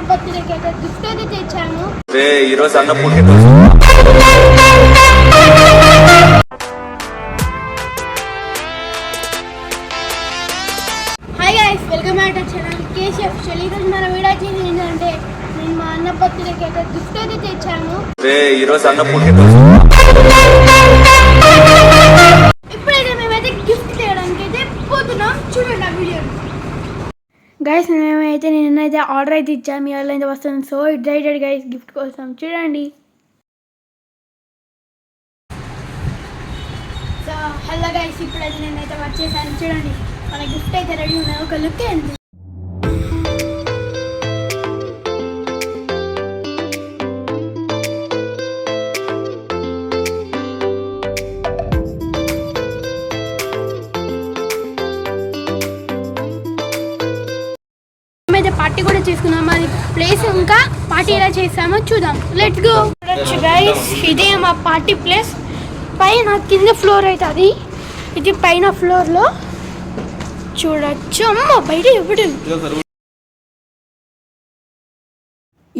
బర్త్డేకి అయితే గిఫ్ట్ అయితే తెచ్చాను. ఈరోజు అన్న పుట్టినరోజు. Hi guys, welcome back to channel Keshav. ఈరోజు మన వీడియో చేసి ఏంటంటే నేను మా అన్న బర్త్డేకి అయితే గిఫ్ట్ అయితే తెచ్చాను. ఈరోజు అన్న పుట్టినరోజు. ఇప్పుడైతే మేమైతే గిఫ్ట్ తేయడానికి అయితే పోతున్నాం. చూడండి ఆ వీడియో. గైస్ మేమైతే నిన్నైతే ఆర్డర్ అయితే ఇచ్చాము. మీ వాళ్ళు అయితే వస్తుంది. సో ఎక్సైటెడ్ గైస్ గిఫ్ట్ కోసం. చూడండి. సో హలో గైస్, ఇప్పుడైతే నేనైతే వచ్చేసాను. చూడండి మన గిఫ్ట్ అయితే రెడీ ఉన్నాయి. ఒక లుక్ ఏంటి. అయితే పార్టీ కూడా చేసుకున్నాం. అది ప్లేస్ ఇంకా పార్టీ ఎలా చేసామో చూద్దాం. Let's go. చూడొచ్చు గైస్, ఇదే మా పార్టీ ప్లేస్. పైన కింద ఫ్లోర్ అవుతుంది. ఇది పైన ఫ్లోర్లో చూడొచ్చు. అమ్మ బయట ఎప్పుడు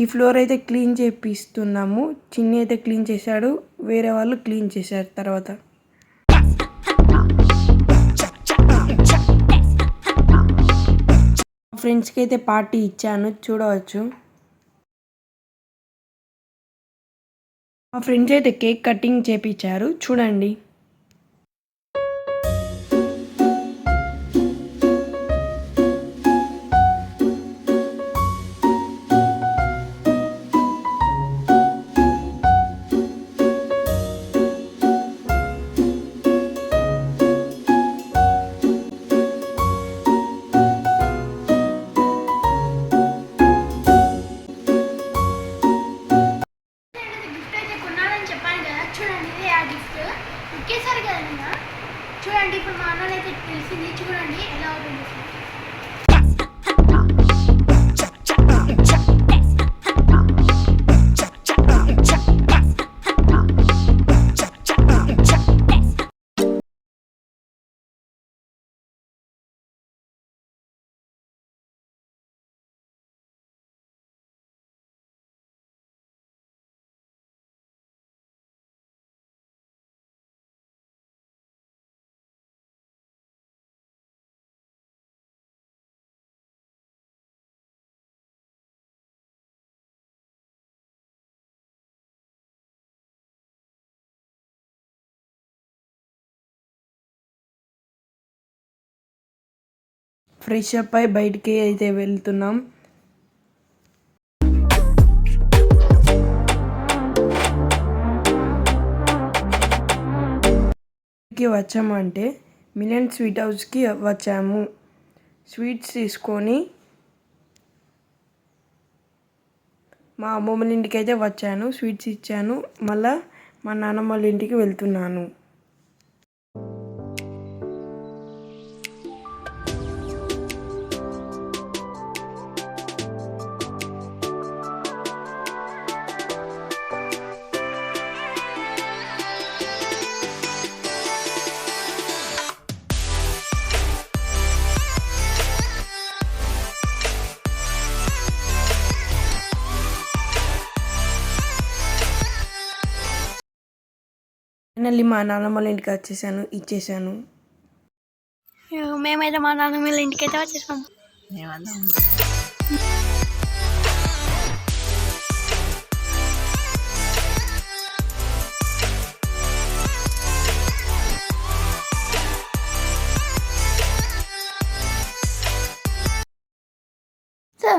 ఈ ఫ్లోర్ అయితే క్లీన్ చేపిస్తున్నాము. చిన్ని అయితే క్లీన్ చేశాడు, వేరే వాళ్ళు క్లీన్ చేశారు. తర్వాత ఫ్రెండ్స్కి అయితే పార్టీ ఇచ్చాను, చూడవచ్చు. మా ఫ్రెండ్స్ అయితే కేక్ కటింగ్ చేపించారు, చూడండి. ఒకేసారి కదా నిన్న. చూడండి ఇప్పుడు మా అన్నలు అయితే తెలిసింది. చూడండి ఎలా అవుతుంది. ఫ్రెష్ అప్ అయి బయటికి అయితే వెళ్తున్నాం. వచ్చామంటే మిలియన్ స్వీట్ హౌస్కి వచ్చాము. స్వీట్స్ తీసుకొని మా అమ్మమ్మల ఇంటికి అయితే వచ్చాను. స్వీట్స్ ఇచ్చాను. మళ్ళా మా నాన్నమ్మ వాళ్ళ ఇంటికి వెళ్తున్నాను. ఫైనల్లీ మా నాన్నమ్మ ఇంటికి వచ్చేసాను, ఇచ్చేసాను. మేమైతే మా నాన్నమ్మ ఇంటికి అయితే వచ్చేసాము. సో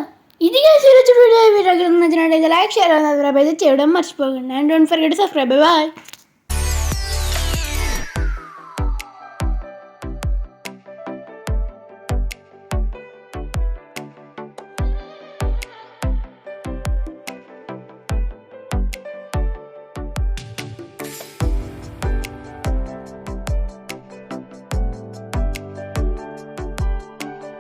ఇది ఈరోజు వీడియో. మీరు నచ్చినట్లయితే లైక్, షేర్, సబ్స్క్రైబ్ అయితే చేయడం మర్చిపోకండి. And don't forget to subscribe. Bye.